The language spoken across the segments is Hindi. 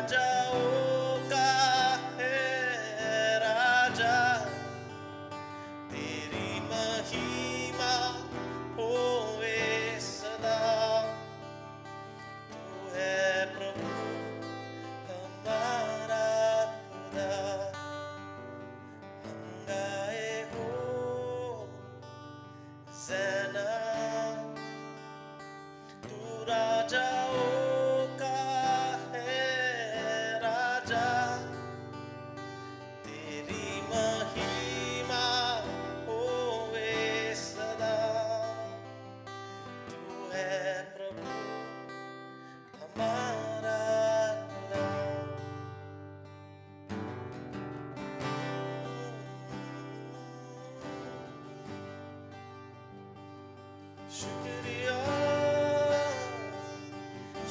राजाओं का है राजा, तेरी महिमा होवे सदा। तू है प्रभु हमारा खुदा, हम गाए हो ज़ैना। तू राजाओं का है राजा, तेरी महिमा होवे सदा। तू है प्रभु हमारा खुदा। शुक्रिया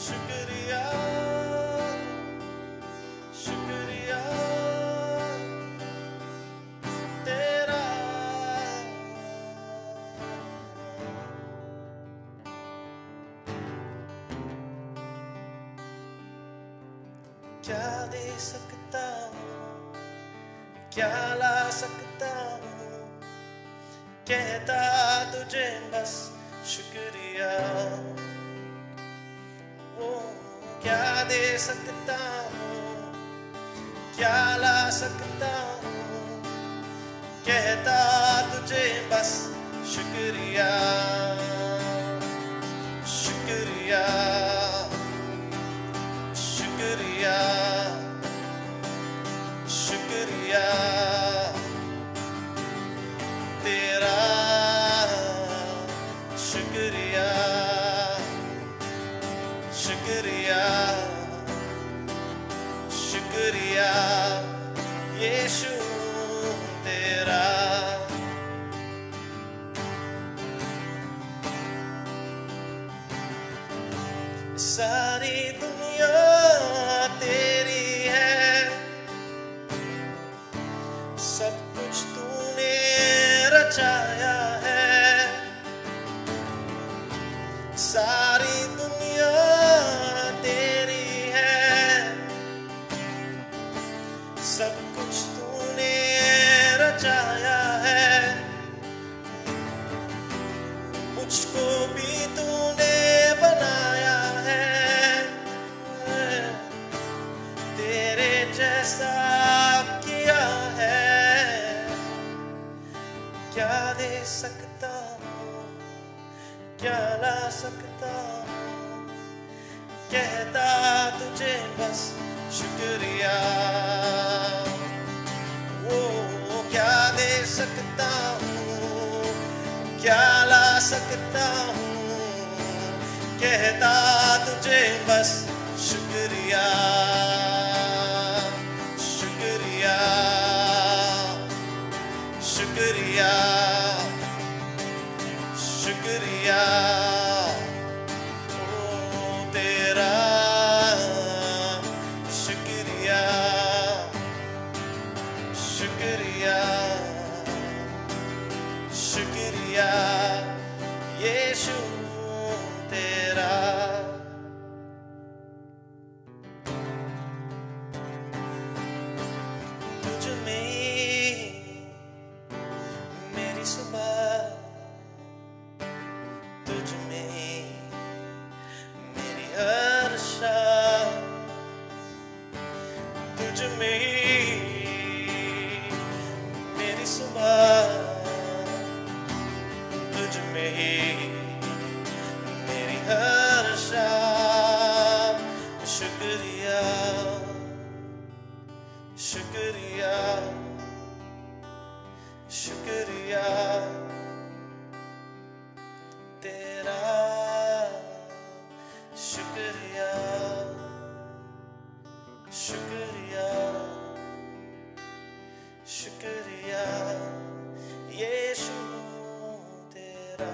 शुक्रिया शुक्रिया तेरा। क्या दे सकता हूँ, क्या ला सकता हूँ, कहता तुझे बस शुक्रिया। वो क्या दे सकता हूँ, क्या ला सकता हूँ, कहता तुझे बस शुक्रिया। शुक्रिया शुक्रिया शुक्रिया तेरा। शुक्रिया शुक्रिया शुक्रिया यीशु तेरा। सारी दुनिया तेरी है, सब कुछ तूने रचाया है। सारी दुनिया तेरी है, सब कुछ तूने रचाया है। मुझको भी तूने बनाया है, तेरे जैसा किया है। क्या दे सकता हूँ, क्या ला सकता हूँ, कहता तुझे बस शुक्रिया। वो क्या दे सकता हूँ, क्या ला सकता हूँ, कहता तुझे बस शुक्रिया। शुक्रिया शुक्रिया शुक्रिया ओ तेरा। शुक्रिया शुक्रिया शुक्रिया यीशु तेरा। तुझ में मेरी सुबह, तुझ में मेरी हर शाम, तुझ में मेरी सुबह, तुझ में मेरी हर शाम। शुक्रिया शुक्रिया शुक्रिया तेरा। शुक्रिया शुक्रिया शुक्रिया यीशु तेरा।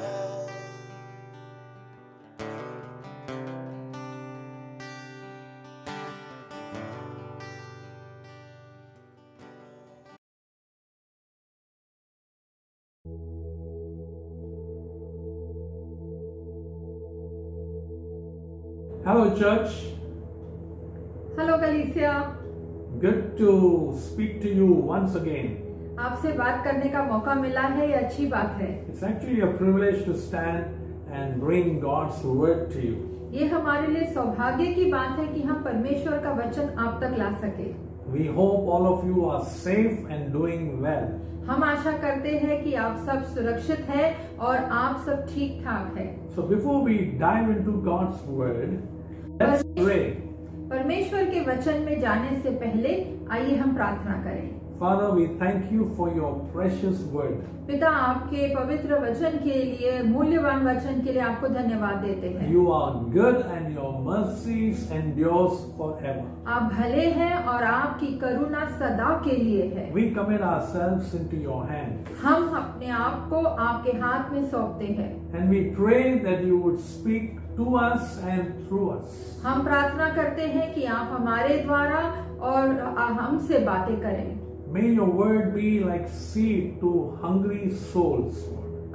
Hello, church. Hello हेलो कलीसिया, Good to speak to you once again. आपसे बात करने का मौका मिला है, ये अच्छी बात है। It's actually a privilege to stand and bring God's word to you. ये हमारे लिए सौभाग्य की बात है कि हम परमेश्वर का वचन आप तक ला सके। We hope all of you are safe and doing well. हम आशा करते हैं कि आप सब सुरक्षित हैं और आप सब ठीक ठाक हैं। So before we dive into God's word, let's pray. परमेश्वर के वचन में जाने से पहले आइए हम प्रार्थना करें। Father, we thank you for your precious word. पिता, आपके पवित्र वचन के लिए, मूल्यवान वचन के लिए आपको धन्यवाद देते हैं। You are good and your mercies endures forever. आप भले हैं और आपकी करुणा सदा के लिए है। We commit ourselves into your hands. हम अपने आप को आपके हाथ में सौंपते हैं। And we pray that you would speak to us and through us. हम प्रार्थना करते हैं कि आप हमारे द्वारा और हमसे बातें करें। May your word be like seed to hungry souls.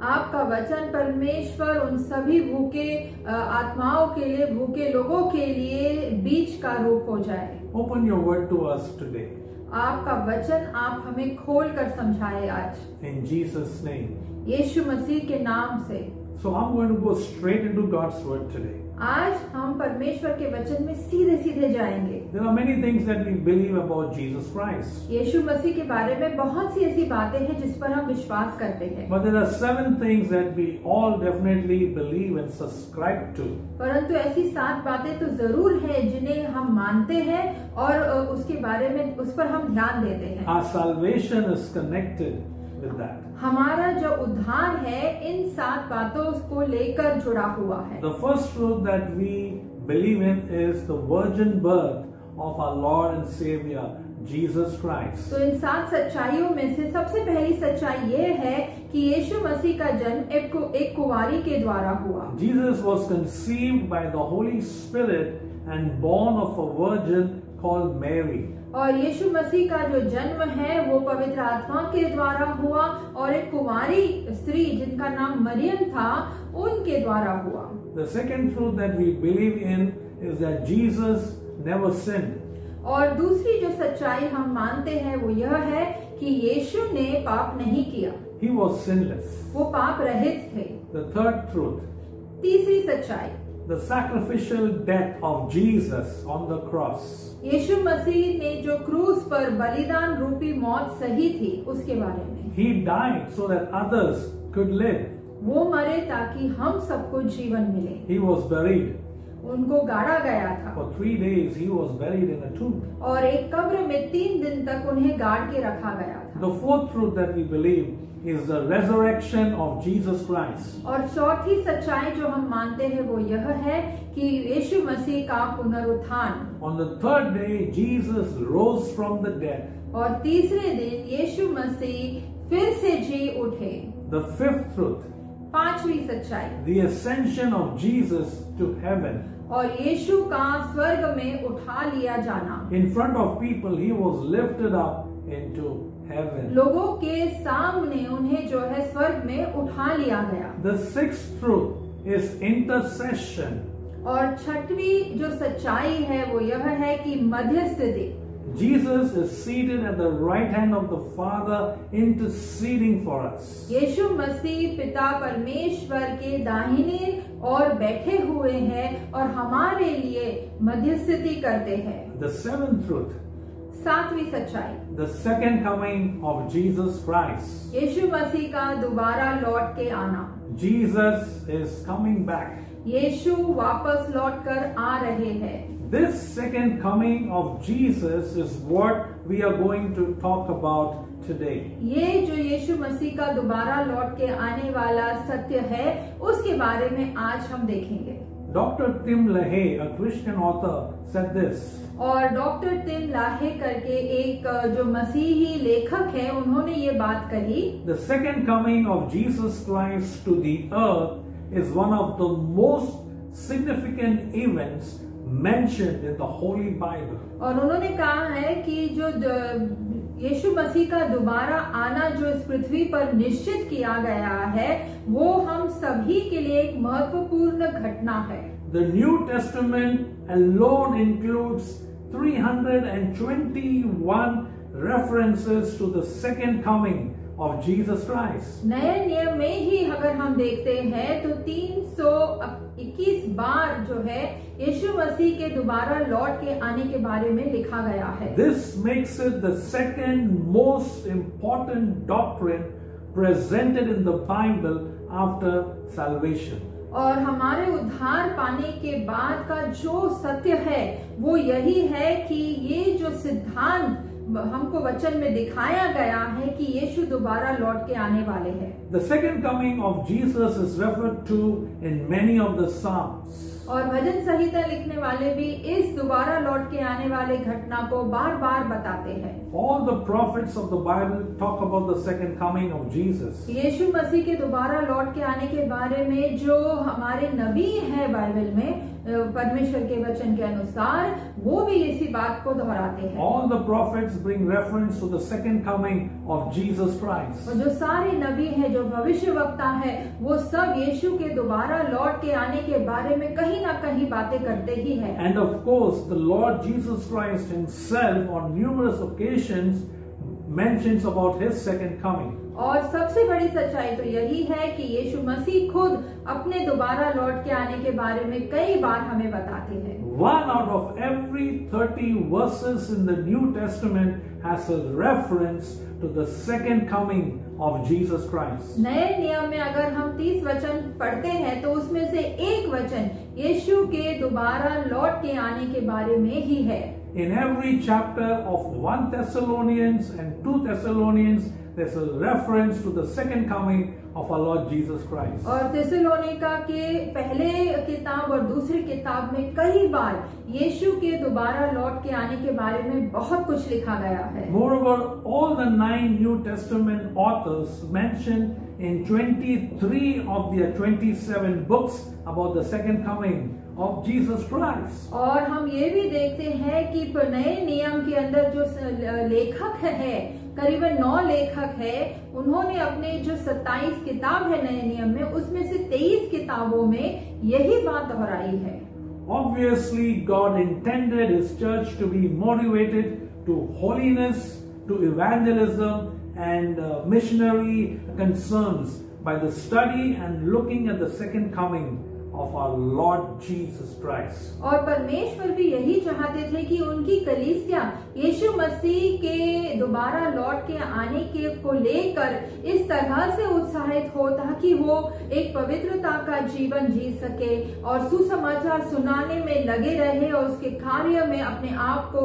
आपका वचन परमेश्वर उन सभी भूखे आत्माओं के लिए, भूखे लोगों के लिए बीज का रूप हो जाए। Open your word to us today. आपका वचन आप हमें खोल कर समझाए आज, In Jesus' name. यीशु मसीह के नाम से। So I'm going to go straight into God's word today. आज हम परमेश्वर के वचन में सीधे सीधे जाएंगे। There are many things that we believe about Jesus Christ. यीशु मसीह के बारे में बहुत सी ऐसी बातें हैं जिस पर हम विश्वास करते हैं। But there are 7 things that we all definitely believe and subscribe to. परंतु ऐसी 7 बातें तो जरूर हैं जिन्हें हम मानते हैं और उसके बारे में, उस पर हम ध्यान देते हैं। Our salvation is connected with that. हमारा जो उद्धार है इन 7 बातों को लेकर जुड़ा हुआ है। The first truth that we believe in is the virgin birth of our Lord and Savior Jesus Christ. तो इन 7 सच्चाइयों में से सबसे पहली सच्चाई ये है कि यीशु मसीह का जन्म एक कुंवारी के द्वारा हुआ। Jesus was conceived by the Holy Spirit and born of a virgin called Mary. और यीशु मसीह का जो जन्म है वो पवित्र आत्मा के द्वारा हुआ और एक कुंवारी स्त्री जिनका नाम मरियम था उनके द्वारा हुआ। The second truth that we believe in is that Jesus never sinned. और दूसरी जो सच्चाई हम मानते हैं वो यह है कि यीशु ने पाप नहीं किया। He was sinless. वो पाप रहित थे। The third truth, तीसरी सच्चाई, the sacrificial death of Jesus on the cross. यीशु मसीह ने जो क्रूस पर बलिदान रूपी मौत सही थी उसके बारे में। He died so that others could live. वो मरे ताकि हम सबको जीवन मिले। He was buried. उनको गाड़ा गया था। For 3 days he was buried in a tomb. और एक कब्र में 3 दिन तक उन्हें गाड़ के रखा गया था। The fourth truth that we believe is the resurrection of Jesus Christ. और चौथी सच्चाई जो हम मानते हैं वो यह है कि यीशु मसीह का पुनरुत्थान। On the third day, Jesus rose from the dead. और तीसरे दिन यीशु मसीह फिर से जी उठे। The fifth truth, पांचवी सच्चाई, the ascension of Jesus to heaven. और यीशु का स्वर्ग में उठा लिया जाना। In front of people, he was lifted up into heaven. लोगों के सामने उन्हें जो है स्वर्ग में उठा लिया गया। The sixth truth is intercession. और छठवीं जो सच्चाई है वो यह है कि मध्यस्थता। Jesus is seated at the right hand of the Father, interceding for us. यीशु मसीह पिता परमेश्वर के दाहिने और बैठे हुए हैं और हमारे लिए मध्यस्थता करते हैं। The seventh truth, सातवीं सच्चाई, the second coming of Jesus Christ. यीशु मसीह का दोबारा लौट के आना। Jesus is coming back. यीशु वापस लौट कर आ रहे हैं। This second coming of Jesus is what we are going to talk about today. ये जो यीशु मसीह का दोबारा लौट के आने वाला सत्य है उसके बारे में आज हम देखेंगे। Dr. Tim LaHaye, a Christian author, said this. और डॉक्टर टिम लाहे करके एक जो मसीही लेखक है उन्होंने ये बात कही। The second coming of Jesus Christ to the earth is one of the most significant events mentioned in the Holy Bible. और उन्होंने कहा है कि जो यीशु मसीह का दोबारा आना जो इस पृथ्वी पर निश्चित किया गया है वो हम सभी के लिए एक महत्वपूर्ण घटना है। The New Testament alone includes 321 references to the second coming of Jesus Christ. नए नियम में ही अगर हम देखते हैं तो 321 बार जो है यीशु मसीह के दोबारा लौट के आने के बारे में लिखा गया है। This makes it the second most important doctrine presented in the Bible after salvation. और हमारे उद्धार पाने के बाद का जो सत्य है वो यही है कि ये जो सिद्धांत हमको वचन में दिखाया गया है कि यीशु दोबारा लौट के आने वाले हैं। The second coming of Jesus is referred to in many of the Psalms. और भजन संहिता लिखने वाले भी इस दोबारा लौट के आने वाले घटना को बार बार बताते हैं। All the prophets of the Bible talk about the second coming of Jesus. यीशु मसीह के दोबारा लौट के आने के बारे में जो हमारे नबी हैं बाइबल में परमेश्वर के वचन के अनुसार वो भी इसी बात को दोहराते हैं। All the prophets bring reference to the second coming of Jesus Christ. और जो सारे नबी हैं जो भविष्यवक्ता है वो सब यीशु के दोबारा लौट के आने के बारे में कहीं ना कहीं बातें करते ही हैं। And of course, the Lord Jesus Christ himself on numerous occasions mentions about his second coming. और सबसे बड़ी सच्चाई तो यही है कि यीशु मसीह खुद अपने दोबारा लौट के आने के बारे में कई बार हमें बताते हैं। 1 out of every 30 verses in the New Testament has a reference to the second coming of Jesus Christ. नए नियम में अगर हम 30 वचन पढ़ते हैं तो उसमें से एक वचन यीशु के दोबारा लौट के आने के बारे में ही है। In every chapter of 1 Thessalonians and 2 Thessalonians, there's a reference to the second coming of our Lord Jesus Christ. और थिस्सलुनीका के पहले किताब और दूसरी किताब में कई बार यीशु के दोबारा लौट के आने के बारे में बहुत कुछ लिखा गया है। Moreover, all the 9 New Testament authors mention in 23 of their 27 books about the second coming of Jesus Christ. और हम ये भी देखते हैं कि नए नियम के अंदर जो लेखक है करीबन 9 लेखक है उन्होंने अपने जो 27 किताब है नए नियम में उसमें से 23 किताबों में यही बात दोहराई है। Obviously, God intended His church to be motivated to holiness, to evangelism and missionary concerns by the study and looking at the second coming of our Lord Jesus Christ. और परमेश्वर भी यही चाहते थे कि उनकी कलीसिया यीशु मसीह के दोबारा लौट के आने के को लेकर इस तरह से उत्साहित हो ताकि वो एक पवित्रता का जीवन जी सके और सुसमाचार सुनाने में लगे रहे और उसके कार्य में अपने आप को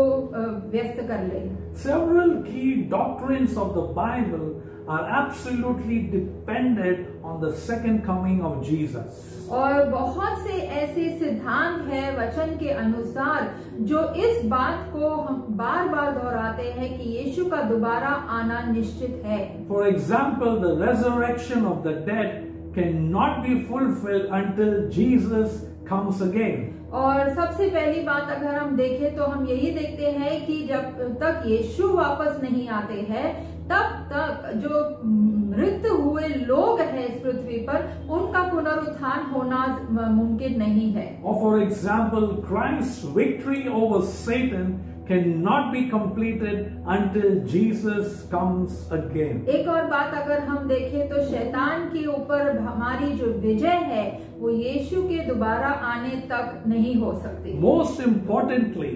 व्यस्त कर ले। Several key doctrines of the Bible are absolutely dependent on the second coming of Jesus. और बहुत से ऐसे सिद्धांत है वचन के अनुसार जो इस बात को हम बार बार दोहराते हैं कि यीशु का दोबारा आना निश्चित है। For example, the resurrection of the dead cannot be fulfilled until Jesus comes again. और सबसे पहली बात अगर हम देखें तो हम यही देखते हैं कि जब तक यीशु वापस नहीं आते हैं तब तक जो मृत हुए लोग हैं इस पृथ्वी पर उनका पुनरुत्थान होना मुमकिन नहीं है। Or for example, Christ's victory over Satan cannot be completed until Jesus comes again. एक और बात अगर हम देखें तो शैतान के ऊपर हमारी जो विजय है वो यीशु के दोबारा आने तक नहीं हो सकती। Most importantly,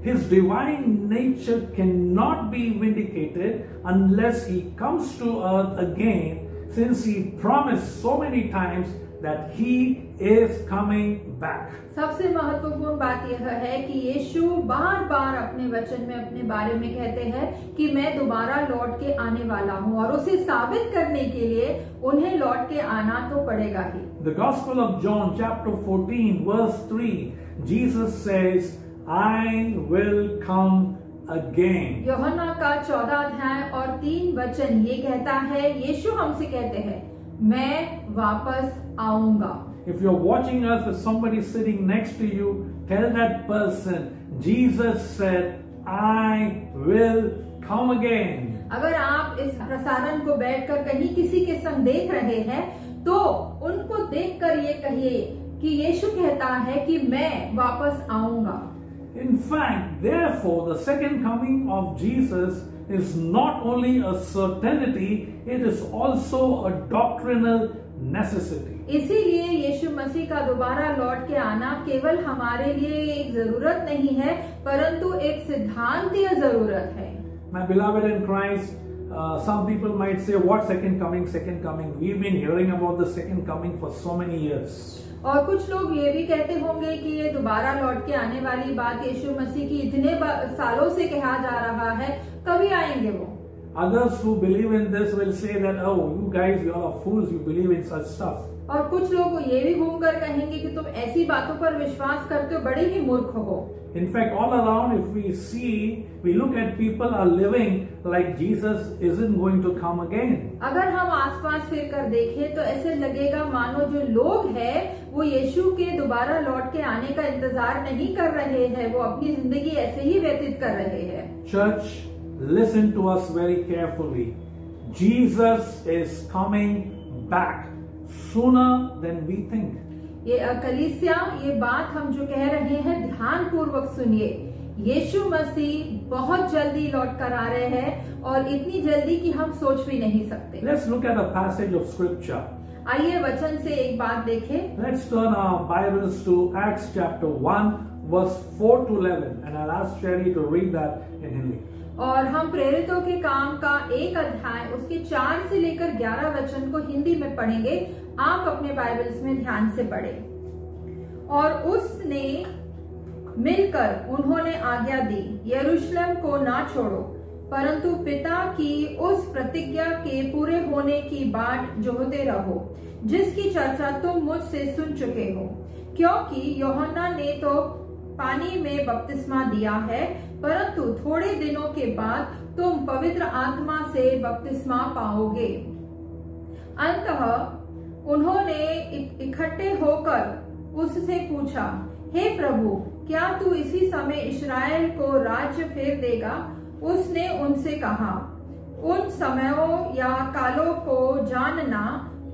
His divine nature cannot be vindicated unless He comes to earth again, since He promised so many times that He is coming back. सबसे महत्वपूर्ण बात यह है कि यीशु बार बार अपने वचन में अपने बारे में कहते हैं कि मैं दोबारा लौट के आने वाला हूँ और उसे साबित करने के लिए उन्हें लौट के आना तो पड़ेगा ही। The Gospel of John chapter 14 verse 3, Jesus says, I will come again. यूहन्ना का 14 अध्याय और 3 वचन ये कहता है यीशु हमसे कहते हैं मैं वापस आऊंगा। If you're watching us with somebody sitting next to you, tell that person, Jesus said, I will come again. अगर आप इस प्रसारण को बैठकर कहीं किसी के संग देख रहे हैं तो उनको देखकर ये कहिए कि यीशु कहता है कि मैं वापस आऊंगा। In fact, therefore, the second coming of Jesus is not only a certainty, it is also a doctrinal necessity. इसीलिए यीशु मसीह का दोबारा लौट के आना केवल हमारे लिए एक जरूरत नहीं है, परंतु एक सिद्धांतीय जरूरत है। My beloved in Christ, some people might say, what second coming, second coming? We've been hearing about the second coming for so many years. और कुछ लोग ये भी कहते होंगे कि ये दोबारा लौट के आने वाली बात यीशु मसीह की इतने सालों से कहा जा रहा है, कभी आएंगे वो। Others who believe in this will say that, oh, you guys, you are fools, you believe in such stuff. और कुछ लोग ये भी घूमकर कहेंगे कि तुम ऐसी बातों पर विश्वास करते हो, बड़े ही मूर्ख हो। In fact, all around, if we see, we look at people are living like Jesus isn't going to come again. अगर हम आसपास फिर कर देखें तो ऐसे लगेगा मानो जो लोग हैं वो यीशु के दोबारा लौट के आने का इंतजार नहीं कर रहे हैं, वो अपनी जिंदगी ऐसे ही व्यतीत कर रहे हैं। Church, listen to us very carefully. Jesus is coming back sooner than we think. ये कलीसिया, ये बात हम जो कह रहे हैं ध्यान पूर्वक सुनिए। यीशु मसीह बहुत जल्दी लौट कर आ रहे हैं और इतनी जल्दी कि हम सोच भी नहीं सकते। Let's look at a passage of scripture. आइए वचन से एक बात देखें। Let's turn our Bibles to Acts chapter 1 verse 4 to 11 and I'll ask Sherry to read that in Hindi. और हम प्रेरितों के काम का एक अध्याय उसके 4 से लेकर 11 वचन को हिंदी में पढ़ेंगे। आप अपने बाइबल्स में ध्यान से पढ़ें। और उसने मिलकर उन्होंने आज्ञा दी, यरूशलेम को ना छोड़ो, परंतु पिता की उस प्रतिज्ञा के पूरे होने की बाट जोहते रहो, जिसकी चर्चा तुम मुझसे सुन चुके हो। क्योंकि यूहन्ना ने तो पानी में बपतिस्मा दिया है, परंतु थोड़े दिनों के बाद तुम पवित्र आत्मा से बपतिस्मा पाओगे। अंततः उन्होंने इकट्ठे होकर उससे पूछा, हे प्रभु, क्या तू इसी समय इस्राएल को राज्य फेर देगा? उसने उनसे कहा, उन समयों या कालों को जानना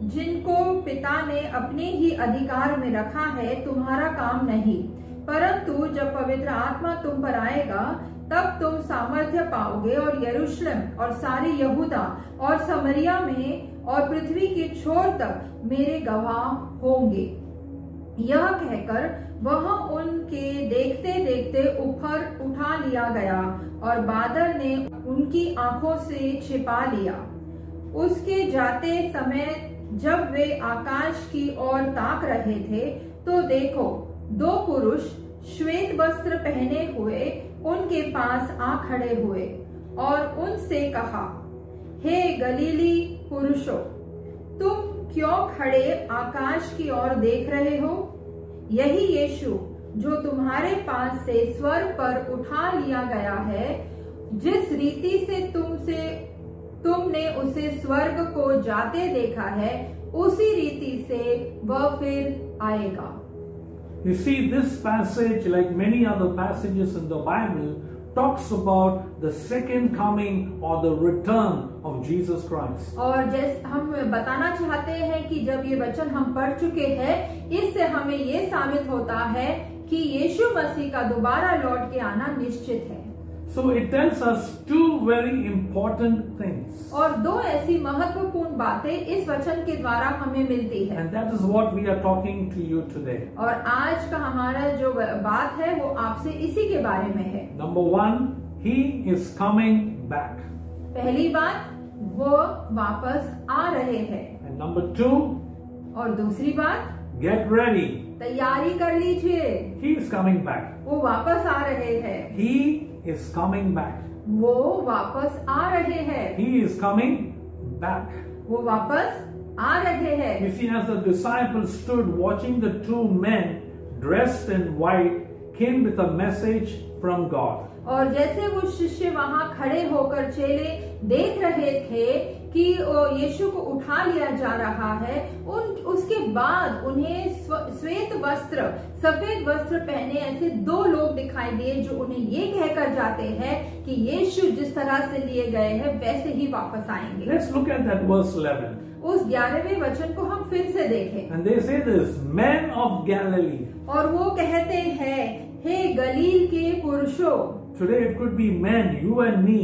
जिनको पिता ने अपने ही अधिकार में रखा है तुम्हारा काम नहीं, परंतु जब पवित्र आत्मा तुम पर आएगा तब तुम सामर्थ्य पाओगे और यरूशलेम और सारी यहूदा और समरिया में और पृथ्वी के छोर तक मेरे गवाह होंगे। यह कहकर वह उनके देखते देखते ऊपर उठा लिया गया और बादल ने उनकी आंखों से छिपा लिया। उसके जाते समय जब वे आकाश की ओर ताक रहे थे तो देखो, 2 पुरुष श्वेत वस्त्र पहने हुए उनके पास आ खड़े हुए और उनसे कहा, हे गलीली पुरुषों, तुम क्यों खड़े आकाश की ओर देख रहे हो? यही यीशु जो तुम्हारे पास से स्वर्ग पर उठा लिया गया है, जिस रीति से तुमने उसे स्वर्ग को जाते देखा है, उसी रीति से वह फिर आएगा। You see, this passage, like many other passages in the Bible, talks about the second coming or the return of Jesus Christ. और जैसे हम बताना चाहते हैं कि जब ये वचन हम पढ़ चुके हैं, इससे हमें ये साबित होता है कि यीशु मसीह का दोबारा लौट के आना निश्चित है। So it tells us 2 very important things. और 2 ऐसी महत्वपूर्ण बातें इस वचन के द्वारा हमें मिलती है। And that is what we are talking to you today. और आज का हमारा जो बात है वो आपसे इसी के बारे में है। Number 1, He is coming back. पहली बात, वो वापस आ रहे हैं। And number 2, और दूसरी बात, get ready. तैयारी कर लीजिए। He is coming back. वो वापस आ रहे हैं। He is coming back. वो वापस आ रहे हैं। He is coming back. वो वापस आ रहे हैं। You see, as the disciples stood watching the 2 men dressed in white came with a message from God. और जैसे वो शिष्य वहां खड़े होकर चेले देख रहे थे कि यीशु को उठा लिया जा रहा है, उसके बाद उन्हें श्वेत वस्त्र, सफेद वस्त्र पहने ऐसे 2 लोग दिखाई दिए जो उन्हें ये कहकर जाते हैं कि यीशु जिस तरह से लिए गए हैं वैसे ही वापस आएंगे। Let's look at that verse 11. उस 11वें वचन को हम फिर से देखें। And they say this, men of Galilee. और वो कहते हैं, हे गलील के पुरुषों। Today it could be men, you and me.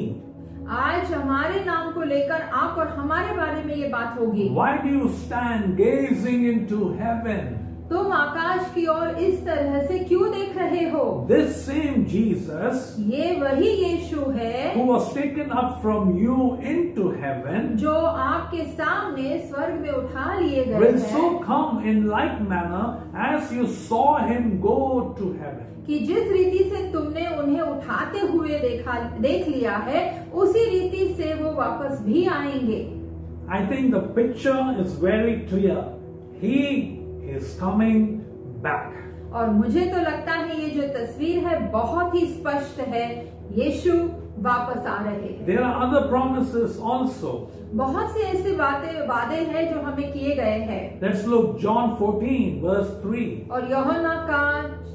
आज हमारे नाम को लेकर आप और हमारे बारे में ये बात होगी। Why do you stand gazing into heaven? तुम आकाश की ओर इस तरह से क्यों देख रहे हो? This same Jesus ये वही यीशु है who was taken up from you into heaven जो आपके सामने स्वर्ग में उठा लिए गए will हैं, so come in like manner as you saw him go to heaven. कि जिस रीति से तुमने उन्हें उठाते हुए देख लिया है, उसी रीति से वो वापस भी आएंगे। I think the picture is very clear. He is coming back. और मुझे तो लगता है ये जो तस्वीर है बहुत ही स्पष्ट है, यीशु वापस आ रहे हैं। There are other promises also. बहुत से ऐसे वादे हैं जो हमें किए गए हैं। Let's look John 14 verse 3. और यूहन्ना का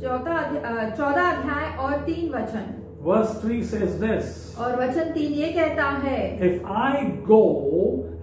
14 अध्याय और 3 वचन। Verse 3 says this. और वचन 3 ये कहता है, If I go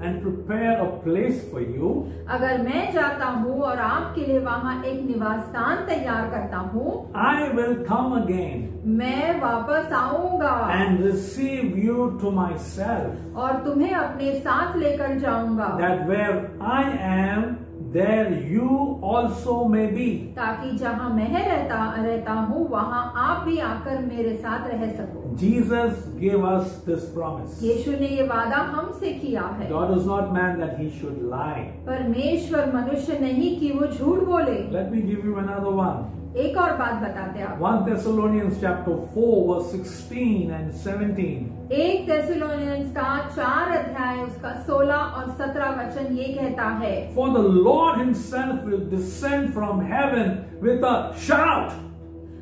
and prepare a place for you, अगर मैं जाता हूँ और आपके लिए वहाँ एक निवास स्थान तैयार करता हूँ, I will come again मैं वापस आऊंगा and receive you to myself, और तुम्हें अपने साथ लेकर जाऊंगा, that where I am, there you also may be. ताकि जहाँ मैं रहता हूँ वहाँ आप भी आकर मेरे साथ रह सको। Jesus gave us this promise. यीशु ने ये वादा हमसे किया है। God is not man that he should lie. परमेश्वर मनुष्य नहीं कि वो झूठ बोले। Let me give you another one. एक और बात बताते हैं आप। 1 Thessalonians chapter 4 verse 16 and 17. 1 Thessalonians का 4 अध्याय उसका 16 और 17 वचन ये कहता है, For the Lord himself will descend from heaven with a shout.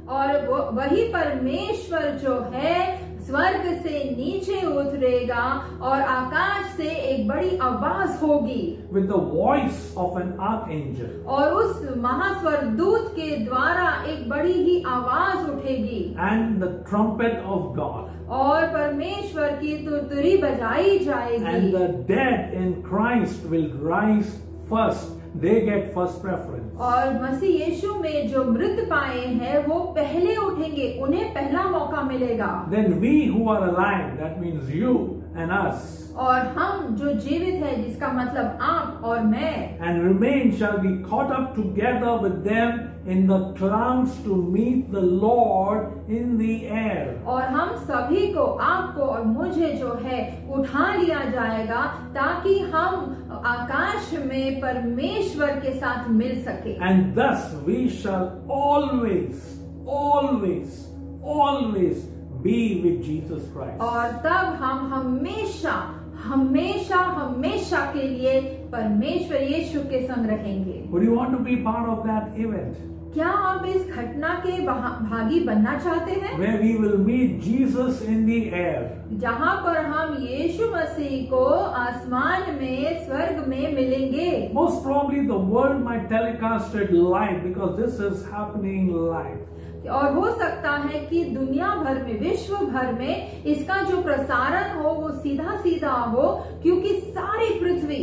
और वही परमेश्वर जो है स्वर्ग से नीचे उतरेगा और आकाश से एक बड़ी आवाज होगी, With the voice of an archangel. और उस महास्वर्गदूत के द्वारा एक बड़ी ही आवाज उठेगी, And the trumpet of God. और परमेश्वर की तुरतुरी बजाई And जाएगी, the dead in Christ will rise first. They get first preference. और मसीह यीशु में जो मृत पाए हैं वो पहले उठेंगे, उन्हें पहला मौका मिलेगा। Then we who are alive, that means you and us, और हम जो जीवित है, जिसका मतलब आप और मैं, and remain shall be caught up together with them in the clouds to meet the Lord in the air. और हम सभी को, आपको और मुझे जो है उठा लिया जाएगा ताकि हम आकाश में परमेश्वर के साथ मिल सके। And thus we shall always, always, always be with Jesus Christ. और तब हम हमेशा हमेशा हमेशा के लिए परमेश्वर यीशु के संग रहेंगे। Would you want to be part of that event? क्या आप इस घटना के भागी बनना चाहते हैं, Where we will meet Jesus in the air. जहाँ पर हम यीशु मसीह को आसमान में स्वर्ग में मिलेंगे? Most probably the world might telecast it live because this is happening live. और हो सकता है कि दुनिया भर में, विश्व भर में इसका जो प्रसारण हो वो सीधा सीधा हो, क्योंकि सारी पृथ्वी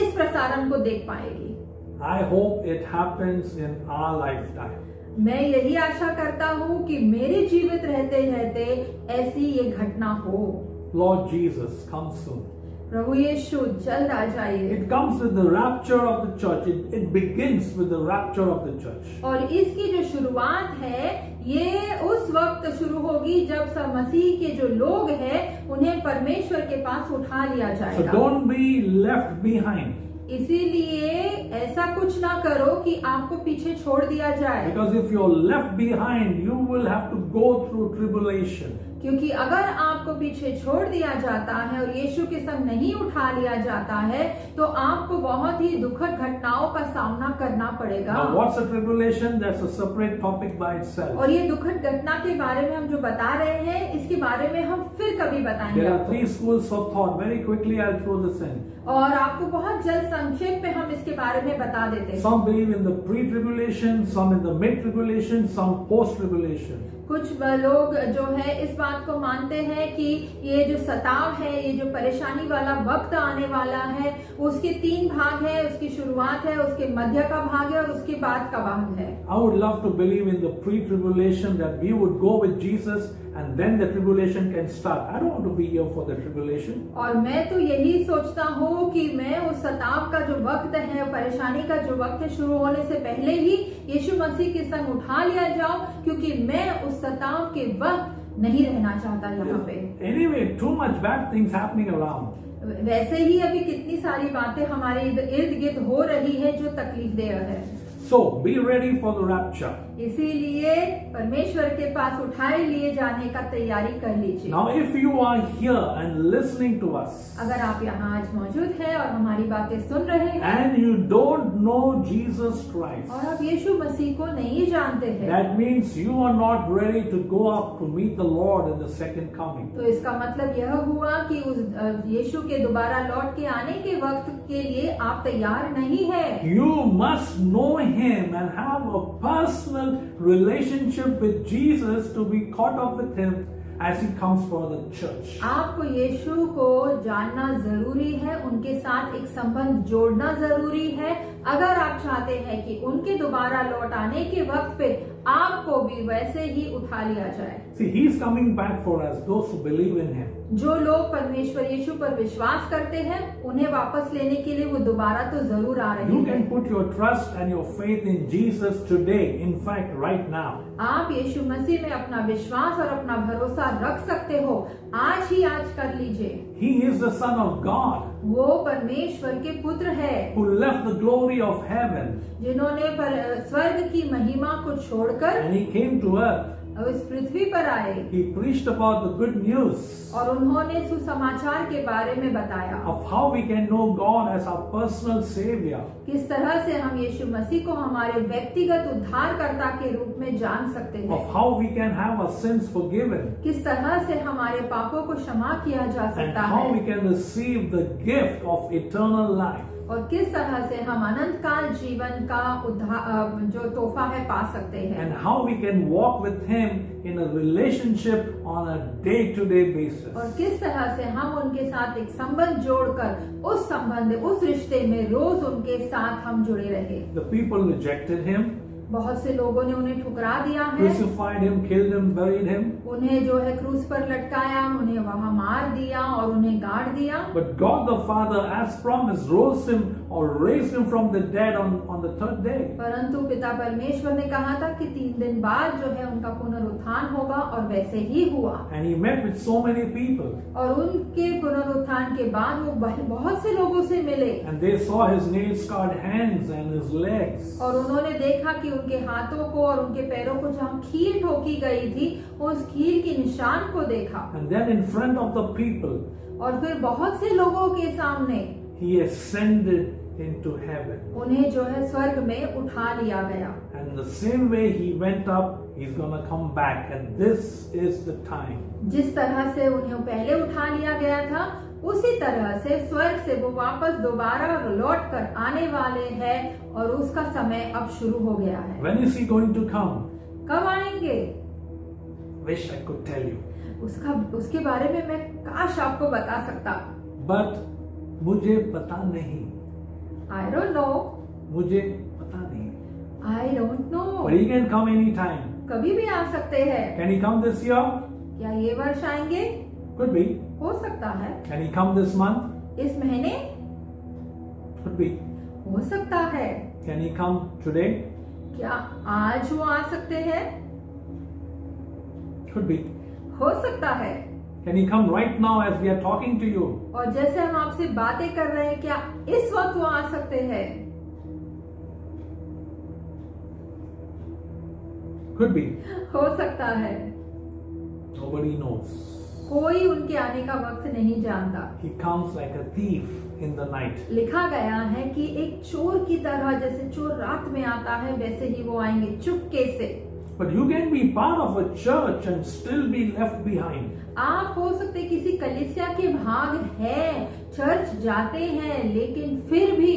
इस प्रसारण को देख पाएगी। I hope it happens in our lifetime. मैं यही आशा करता हूँ कि मेरे जीवित रहते रहते ऐसी ये घटना हो। Lord Jesus, come soon. प्रभु यीशु जल्द आ जाइए। It comes with the rapture of the church. It begins with the rapture of the church. और इसकी जो शुरुआत है ये उस वक्त शुरू होगी जब सब मसीह के जो लोग हैं उन्हें परमेश्वर के पास उठा लिया So जाएगा। don't be left behind. इसीलिए ऐसा कुछ ना करो कि आपको पीछे छोड़ दिया जाए, Because if you're left behind, you will have to go through tribulation. क्योंकि अगर आपको पीछे छोड़ दिया जाता है और यीशु के संग नहीं उठा लिया जाता है तो आपको बहुत ही दुखद घटनाओं का सामना करना पड़ेगा। Now, what's a tribulation? That's a separate topic by itself. और ये दुखद घटना के बारे में हम जो बता रहे हैं, इसके बारे में हम फिर कभी बताएंगे There are आपको। 3 schools of thought. Very quickly, I'll throw this in. और आपको बहुत जल्द संक्षेप में हम इसके बारे में बता देते हैं। Some believe in the pre-tribulation, some in the mid-tribulation, some post-tribulation. कुछ लोग जो है इस बात को मानते हैं कि ये जो सताव है, ये जो परेशानी वाला वक्त आने वाला है, उसके 3 भाग है। उसकी शुरुआत है, उसके मध्य का भाग है और उसके बाद का भाग है। I would love to believe in the pre-tribulation that we would go with Jesus and then the tribulation can start. I don't want to be here for the tribulation. और मैं तो यही सोचता हूँ कि मैं उस सताव का जो वक्त है, परेशानी का जो वक्त है, शुरू होने से पहले ही यीशु मसीह के संग उठा लिया जाऊं, क्योंकि मैं उस सताव के वक्त नहीं रहना चाहता यहाँ पे। Anyway, too much bad things happening around. वैसे ही अभी कितनी सारी बातें हमारे इर्द गिर्द हो रही है जो तकलीफ देह है। So be ready for the rapture. इसीलिए परमेश्वर के पास उठाए लिए जाने का तैयारी कर लीजिए। Now if you are here and listening to us, अगर आप यहाँ आज मौजूद हैं और हमारी बातें सुन रहे हैं and you don't know Jesus Christ, और आप यीशु मसीह को नहीं जानते हैं, that means you are not ready to go up to meet the Lord in the second coming. तो इसका मतलब यह हुआ कि उस यीशु के दोबारा लौट के आने के वक्त के लिए आप तैयार नहीं है। You must know Him and have a personal relationship with Jesus to be caught up with Him as He comes for the church. आपको यीशु को जानना जरूरी है, उनके साथ एक संबंध जोड़ना जरूरी है, अगर आप चाहते हैं कि उनके दोबारा लौट आने के वक्त पे आपको भी वैसे ही उठा लिया जाए। See, He is coming back for us, those who believe in Him. जो लोग परमेश्वर यीशु पर विश्वास करते हैं, उन्हें वापस लेने के लिए वो दोबारा तो जरूर आ रहे You हैं। can put your trust and your faith in Jesus today, in fact, right now. आप यीशु मसीह में अपना विश्वास और अपना भरोसा रख सकते हो, आज ही आज कर लीजिए। He is the Son of God वो परमेश्वर के पुत्र है, who left the glory of heaven जिन्होंने स्वर्ग की महिमा को छोड़कर and He came to earth. इस पृथ्वी पर आए He preached about the good news और उन्होंने सुसमाचार के बारे में बताया of how we can know God as our personal Savior. किस तरह से हम यीशु मसीह को हमारे व्यक्तिगत उद्धारकर्ता के रूप में जान सकते हैं, Of how we can have our sins forgiven किस तरह से हमारे पापों को क्षमा किया जा and सकता how है we can receive the gift of eternal life. और किस तरह से हम अनंत काल जीवन का जो तोहफा है पा सकते हैं And how we can walk with Him in a relationship on a day-to-day basis. और किस तरह से हम उनके साथ एक संबंध जोड़कर उस संबंध उस रिश्ते में रोज उनके साथ हम जुड़े रहे। The people rejected Him, बहुत से लोगों ने उन्हें ठुकरा दिया है, crucified Him, killed Him, buried Him. उन्हें जो है क्रूस पर लटकाया, उन्हें वहां मार दिया और उन्हें गाड़ दिया। But God the Father, as promised, rose Him or raised Him from the dead on the third day. परंतु पिता परमेश्वर ने कहा था कि 3 दिन बाद जो है उनका पुनरुत्थान होगा और वैसे ही हुआ। And He met with so many people. और उनके पुनरुत्थान के बाद वो बहुत से लोगों से मिले And they saw His nail-scarred hands and His legs. और उन्होंने देखा कि उनके हाथों को और उनके पैरों को जहाँ कील ठोकी गई थी, उस कील के निशान को देखा। And then in front of the people, और फिर बहुत से लोगों के सामने He ascended into heaven. उन्हें जो है स्वर्ग में उठा लिया गया। And the same way He went up, He's gonna come back. And this is the time. जिस तरह से उन्हें पहले उठा लिया गया था, उसी तरह से स्वर्ग से वो वापस दोबारा लौट कर आने वाले हैं और उसका समय अब शुरू हो गया है। When is He going to come? कब आएंगे? Wish I could tell you. उसके बारे में मैं काश आपको बता सकता। But मुझे पता नहीं। I don't know. मुझे पता नहीं। I don't know. But He can come anytime. कभी भी आ सकते हैं। Can He come this year? क्या ये वर्ष आएंगे? Could be. हो सकता है। Can He come this month? इस महीने? Could be. हो सकता है। Can He come today? क्या आज वो आ सकते हैं? Could be. हो सकता है। Can He come right now as we are talking to you? और जैसे हम आपसे बातें कर रहे हैं, क्या इस वक्त वो आ सकते हैं? Could be. हो सकता है। Nobody knows. कोई उनके आने का वक्त नहीं जानता। He comes like a thief in the night. लिखा गया है कि एक चोर की तरह, जैसे चोर रात में आता है वैसे ही वो आएंगे चुपके से। But you can be part of a church and still be left behind. आप हो सकते किसी कलीसिया के भाग हैं, चर्च जाते हैं, लेकिन फिर भी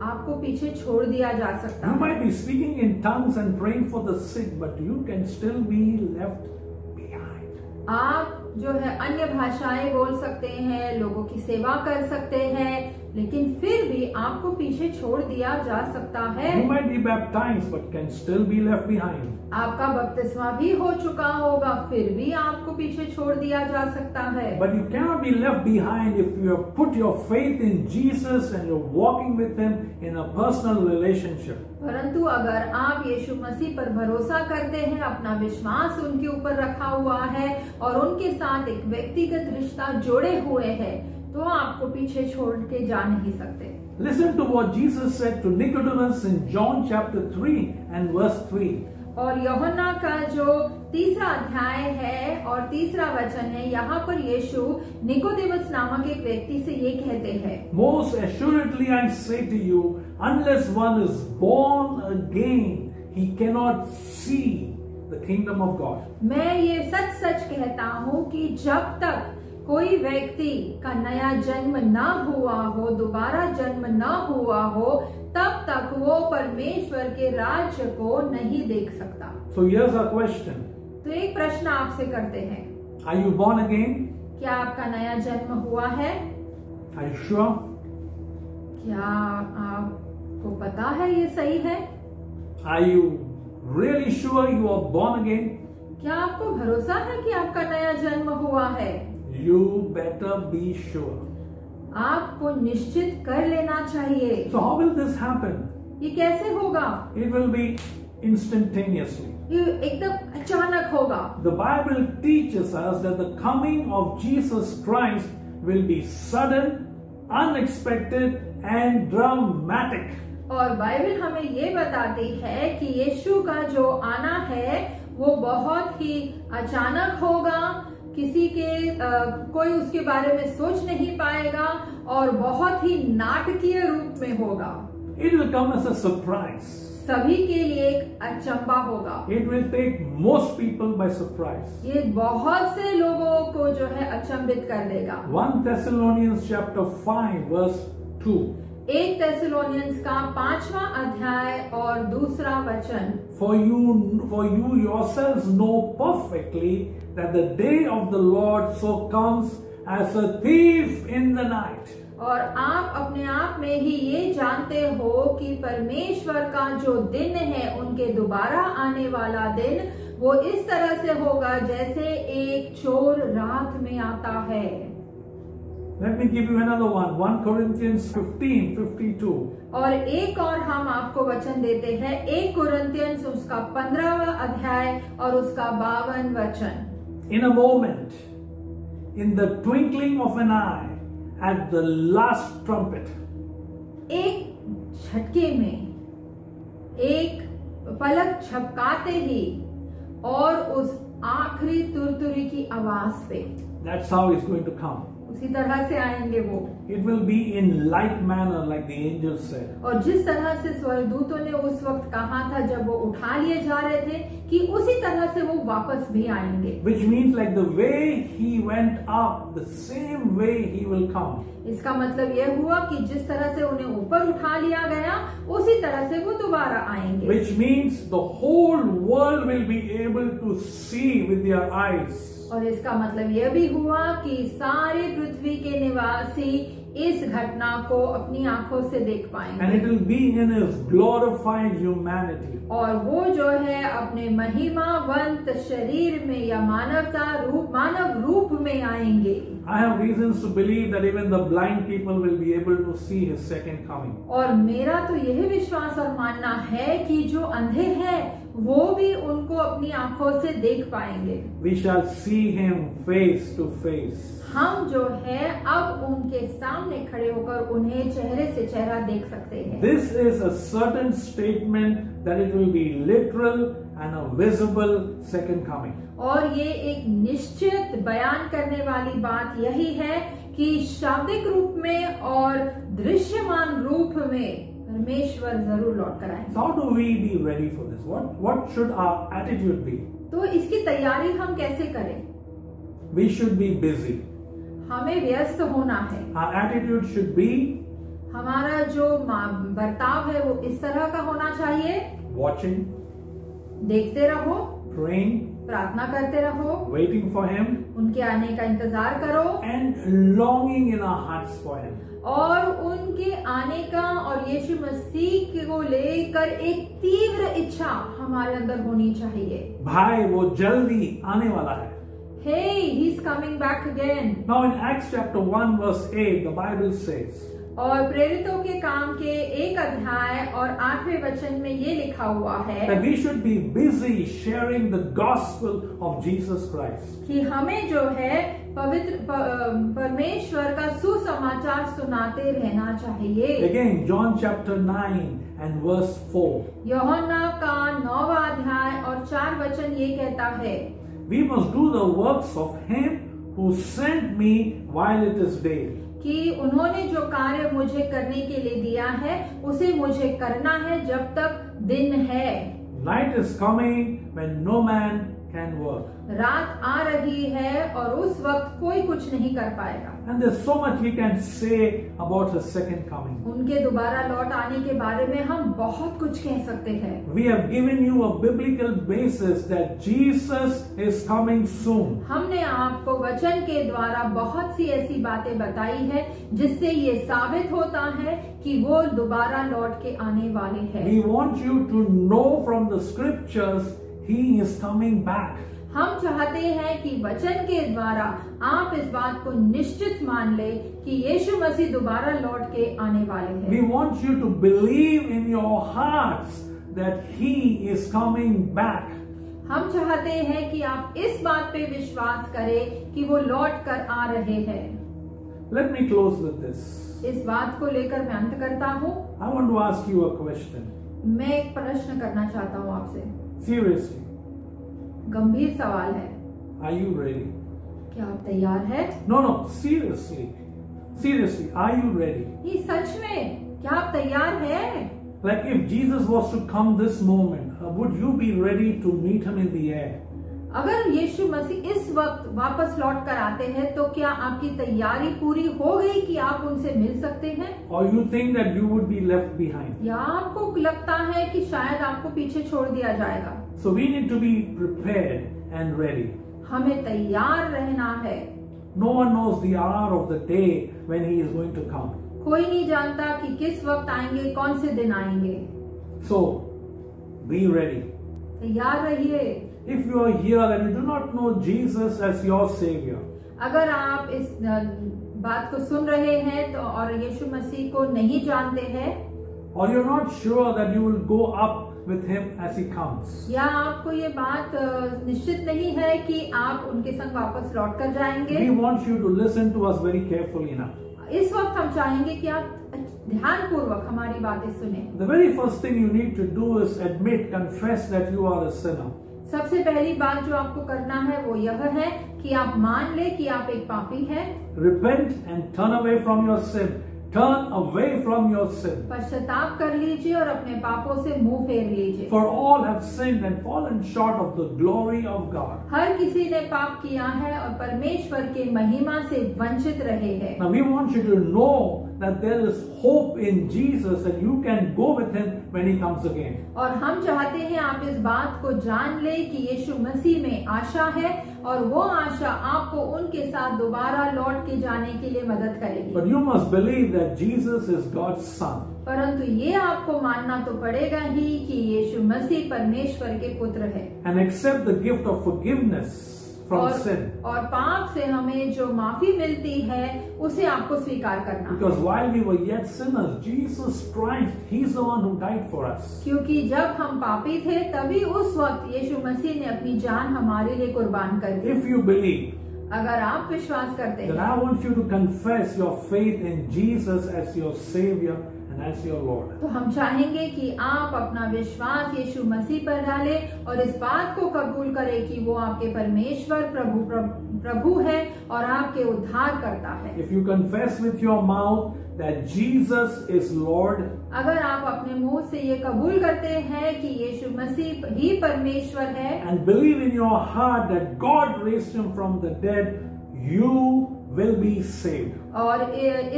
आपको पीछे छोड़ दिया जा सकता You है। might be speaking in tongues and praying for the sick, but you can still be left behind. आप जो है अन्य भाषाएं बोल सकते हैं, लोगों की सेवा कर सकते हैं, लेकिन फिर भी आपको पीछे छोड़ दिया जा सकता है। You might be baptized, but can still be left behind. आपका बपतिस्मा भी हो चुका होगा, फिर भी आपको पीछे छोड़ दिया जा सकता है। But you cannot be left behind if you have put your faith in Jesus and you're walking with Him in a personal relationship. परंतु अगर आप यीशु मसीह पर भरोसा करते हैं, अपना विश्वास उनके ऊपर रखा हुआ है और उनके साथ एक व्यक्तिगत रिश्ता जोड़े हुए हैं, तो आपको पीछे छोड़ के जा नहीं सकते। Listen to what Jesus said to Nicodemus in John chapter 3 and verse 3. और यूहन्ना का जो 3रा अध्याय है और 3रा वचन है, यहाँ पर यीशु निकोदेमस नामक एक व्यक्ति से ये कहते हैं, Most assuredly I say to you, unless one is born again, he cannot see the kingdom of God. मैं ये सच सच कहता हूँ कि जब तक कोई व्यक्ति का नया जन्म ना हुआ हो, दोबारा जन्म ना हुआ हो, तब तक वो परमेश्वर के राज्य को नहीं देख सकता। So here's our question. तो एक प्रश्न आपसे करते हैं, Are you born again? क्या आपका नया जन्म हुआ है? Are you sure? क्या आपको पता है ये सही है? Are you really sure you are born again? क्या आपको भरोसा है कि आपका नया जन्म हुआ है? You better be sure. आपको निश्चित कर लेना चाहिए। So how will this happen? ये कैसे होगा? It will be instantaneously. ये एकदम अचानक होगा। The Bible teaches us that the coming of Jesus Christ will be sudden, unexpected and dramatic. और बाइबल हमें ये बताती है कि यीशु का जो आना है वो बहुत ही अचानक होगा, किसी के कोई उसके बारे में सोच नहीं पाएगा और बहुत ही नाटकीय रूप में होगा। It will come as a surprise. सभी के लिए एक अचंबा होगा। It will take most people by surprise. ये बहुत से लोगों को जो है अचंभित कर देगा। 1 Thessalonians chapter 5 verse 2. 1 थेसलोनियंस का 5वां अध्याय और 2रा वचन, For you yourselves know perfectly that the day of the Lord so comes as a thief in the night. और आप अपने आप में ही ये जानते हो कि परमेश्वर का जो दिन है, उनके दोबारा आने वाला दिन, वो इस तरह से होगा जैसे एक चोर रात में आता है। Let me give you another one. 1 Corinthians 15:52. और एक और हम आपको वचन देते हैं, 1 कुरिन्थियंस उसका 15वां अध्याय और उसका 52 वचन। In a moment, in the twinkling of an eye, at the last trumpet. एक झटके में, एक पलक झपकाते ही और उस आखिरी तुरतुरी की आवाज पे, That's how it's going to come. उसी तरह से आएंगे वो। It will be in like manner, like the angel said. और जिस तरह से स्वर्गदूतों ने उस वक्त कहा था जब वो उठा लिए जा रहे थे, कि उसी तरह से वो वापस भी आएंगे। Which means like the way he went up, the same way he will come. इसका मतलब यह हुआ कि जिस तरह से उन्हें ऊपर उठा लिया गया, उसी तरह से वो दोबारा आएंगे। Which means the whole world will be able to see with their eyes. और इसका मतलब यह भी हुआ कि सारे पृथ्वी के निवासी इस घटना को अपनी आंखों से देख पाएंगे। And it will be in his glorified humanity. और वो जो है अपने महिमावंत शरीर में या मानव रूप में आएंगे। I have reasons to believe that even the blind people will be able to see his second coming. और मेरा तो यह विश्वास और मानना है कि जो अंधे हैं वो भी उनको अपनी आंखों से देख पाएंगे। We shall see him face to face. हम जो है अब उनके सामने खड़े होकर उन्हें चेहरे से चेहरा देख सकते हैं। This is a certain statement that it will be literal and a visible second coming. और ये एक निश्चित बयान करने वाली बात यही है कि शाब्दिक रूप में और दृश्यमान रूप में परमेश्वर जरूर लौट कर आएंगे। How do we be ready for this? What should our attitude be? तो इसकी तैयारी हम कैसे करें? We should be busy. हमें व्यस्त होना है। Our attitude should be हमारा जो बर्ताव है वो इस तरह का होना चाहिए। watching, देखते रहो, praying, प्रार्थना करते रहो, waiting for Him, उनके आने का इंतजार करो and longing in our hearts for Him. और उनके आने का और यीशु मसीह को लेकर एक तीव्र इच्छा हमारे अंदर होनी चाहिए। भाई वो जल्दी आने वाला है। Hey, he's coming back again. Now in Acts chapter 1 verse 8, the Bible says, और प्रेरितों के काम के 1 अध्याय और 8वें वचन में ये लिखा हुआ है that we should be busy sharing the gospel of Jesus Christ. कि हमें जो है पवित्र परमेश्वर का सुसमाचार सुनाते रहना चाहिए। Again, John chapter 9 and verse 4. यूहन्ना का 9वां अध्याय और 4 वचन ये कहता है, We must do the works of Him who sent me while it is day. कि उन्होंने जो कार्य मुझे करने के लिए दिया है उसे मुझे करना है जब तक दिन है। Night is coming when no man can work. रात आ रही है और उस वक्त कोई कुछ नहीं कर पाएगा। And there's so much we can say about His second coming. उनके दोबारा लौट आने के बारे में हम बहुत कुछ कह सकते हैं। We have given you a biblical basis that Jesus is coming soon. हमने आपको वचन के द्वारा बहुत सी ऐसी बातें बताई है जिससे ये साबित होता है कि वो दोबारा लौट के आने वाले हैं। We want you to know from the scriptures He is coming back. हम चाहते हैं कि वचन के द्वारा आप इस बात को निश्चित मान ले कि यीशु मसीह दोबारा लौट के आने वाले हैं। We want you to believe in your hearts that He is coming back. हम चाहते हैं कि आप इस बात पे विश्वास करें कि वो लौट कर आ रहे हैं। Let me close with this. इस बात को लेकर मैं अंत करता हूँ। I want to ask you a question. मैं एक प्रश्न करना चाहता हूँ आपसे। Seriously, गंभीर सवाल है, are you ready? क्या आप तैयार हैं? No, seriously. Seriously, are you ready? ये सच में क्या आप तैयार हैं? Like if Jesus was to come this moment, would you be ready to meet Him in the air? अगर यीशु मसीह इस वक्त वापस लौट कर आते हैं तो क्या आपकी तैयारी पूरी हो गई कि आप उनसे मिल सकते हैं? Or you think that you would be left behind? या आपको लगता है कि शायद आपको पीछे छोड़ दिया जाएगा? So we need to be prepared and ready. हमें तैयार रहना है। No one knows the hour of the day when He is going to come. कोई नहीं जानता कि किस वक्त आएंगे, कौन से दिन आएंगे। So be ready. तैयार रहिए। If you are here and you do not know Jesus as your Savior, अगर आप इस बात को सुन रहे हैं तो और यीशु मसीह को नहीं जानते हैं, or you're not sure that you will go up with Him as He comes, या आपको ये बात निश्चित नहीं है कि आप उनके संग वापस लौट कर जाएंगे, we want you to listen to us very carefully now. इस वक्त हम चाहेंगे कि आप ध्यान पूर्वक हमारी बातें सुने। The very first thing you need to do is admit, confess that you are a sinner. सबसे पहली बात जो आपको करना है वो यह है कि आप मान ले कि आप एक पापी हैं। Repent and turn away from your sin. Turn away from your sin. पश्चाताप कर लीजिए और अपने पापों से मुंह फेर लीजिए। For all have sinned and fallen short of the glory of God. हर किसी ने पाप किया है और परमेश्वर के महिमा से वंचित रहे हैं। Now we want you to know that there is hope in Jesus and you can go with Him when He comes again. और हम चाहते हैं आप इस बात को जान ले कि यीशु मसीह में आशा है और वो आशा आपको उनके साथ दोबारा लौट के जाने के लिए मदद करेगी। But you must believe that Jesus is God's Son. परंतु ये आपको मानना तो पड़ेगा ही कि यीशु मसीह परमेश्वर के पुत्र है। And accept the gift of forgiveness from sin. और पाप से हमें जो माफी मिलती है उसे आपको स्वीकार करना। Because while we were yet sinners, Jesus Christ, He's the one who died for us. क्योंकि जब हम पापी थे तभी उस वक्त यीशु मसीह ने अपनी जान हमारे लिए कुर्बान कर दी। If you believe, अगर आप विश्वास करते then हैं, I want you to confess your faith in Jesus as your Savior and as your Lord. तो हम चाहेंगे कि आप अपना विश्वास यीशु मसीह पर डालें और इस बात को कबूल करें कि वो आपके परमेश्वर प्रभु है और आपके उद्धार करता है। If you confess with your mouth that Jesus is Lord, अगर आप अपने मुंह से ये कबूल करते हैं कि यीशु मसीह ही परमेश्वर है and believe in your heart that God raised Him from the dead, you will be saved. और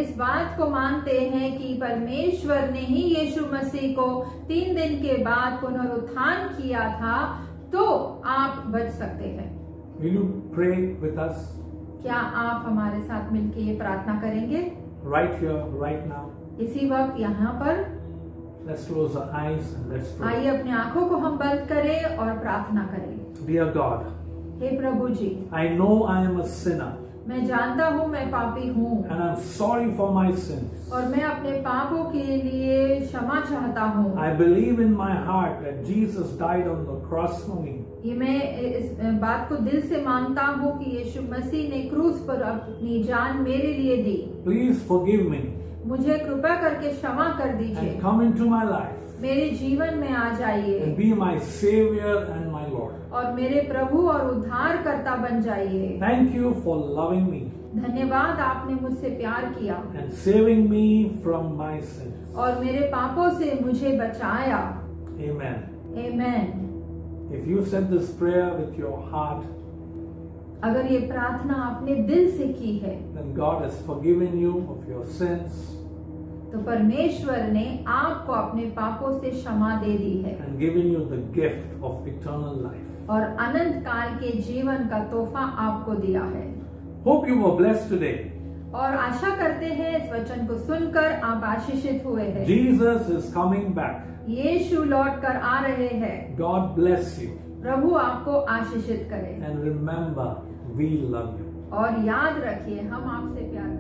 इस बात को मानते हैं कि परमेश्वर ने ही यीशु मसीह को 3 दिन के बाद पुनरुत्थान किया था, तो आप बच सकते हैं। Will you pray with us क्या आप हमारे साथ मिलकर ये प्रार्थना करेंगे? right here, right now? इसी वक्त यहाँ पर Let's close our eyes and let's pray. आइए अपनी आंखों को हम बंद करें और प्रार्थना करें। Dear God, hey Prabhu ji, I know I am a sinner मैं जानता हूँ मैं पापी हूँ and I'm sorry for my sins. और मैं अपने पापों के लिए क्षमा चाहता हूँ। I believe in my heart that Jesus died on the cross for me. ये मैं इस बात को दिल से मानता हूँ कि यीशु मसीह ने क्रूस पर अपनी जान मेरे लिए दी। Please forgive me मुझे कृपा करके क्षमा कर दीजिए, and come into my life मेरे जीवन में आ जाइए and be my Savior and my Lord. और मेरे प्रभु और उद्धारकर्ता बन जाइए। Thank you for loving me धन्यवाद, आपने मुझसे प्यार किया and saving me from my sins. और मेरे पापों से मुझे बचाया। Amen. आमीन। If you said this prayer with your heart, अगर ये प्रार्थना आपने दिल से की है then God has forgiven you of your sins तो परमेश्वर ने आपको अपने पापों से क्षमा दे दी है and given you the gift of eternal life. और अनंत काल के जीवन का तोहफा आपको दिया है। Hope you were blessed today. और आशा करते हैं इस वचन को सुनकर आप आशीषित हुए हैं। Jesus is coming back. यीशु लौट कर आ रहे हैं। God bless you. प्रभु आपको आशीषित करे And remember, we love you. और याद रखिए हम आपसे प्यार